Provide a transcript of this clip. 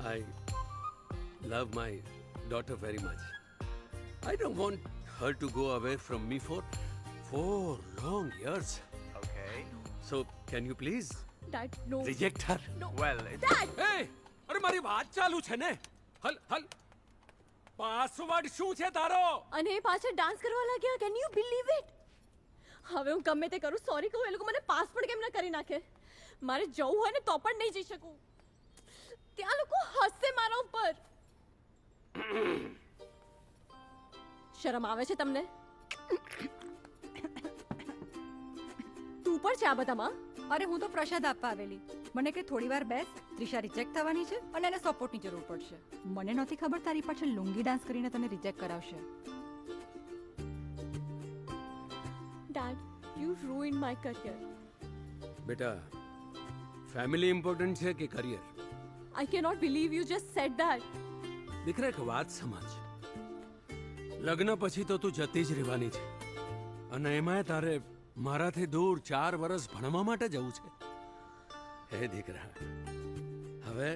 I love my daughter very much. I don't want her to go away from me for 4 long years. Okay. So, can you please Dad, no. reject her? No. Well, it's Dad! Hey! અરે મારી વાત ચાલુ છે ને. હલ password શું છે તારો? અને એ પાછળ ડાન્સ કરવા લાગ્યા. Can you believe it? હવે હું ગમે તે કરું, સોરી કહું, એ લોકો મને પાસ પણ કેમ ના કરી નાખે. મારે જવું હોય ને તો પણ નહીં જઈ શકું. ત્યાં લોકો હસશે મારા ઉપર. શરમ આવે છે તમને? તું પણ છે આ બધામાં? અરે હું તો પ્રસાદ આપવા આવેલી. મને કે થોડી વાર બેસ, ત્રિષા રિજેક્ટ થવાની છે અને એને સપોર્ટની જરૂર પડશે. મને નહોતી ખબર તારી પાછળ લુંગી ડાન્સ કરીને તને રિજેક્ટ કરાવશે. Dad, you ruined my career. બેટા, ફેમિલી ઇમ્પોર્ટન્ટ છે કે career? I cannot believe you just said that. દીકરા, એક વાત સમજ. લગ્ન પછી તો તું જતી જ રહેવાની છે, અને એમાંય તારે મારાથી દૂર 4 વર્ષ ભણવા માટે જવું છે. હે દીકરા, હવે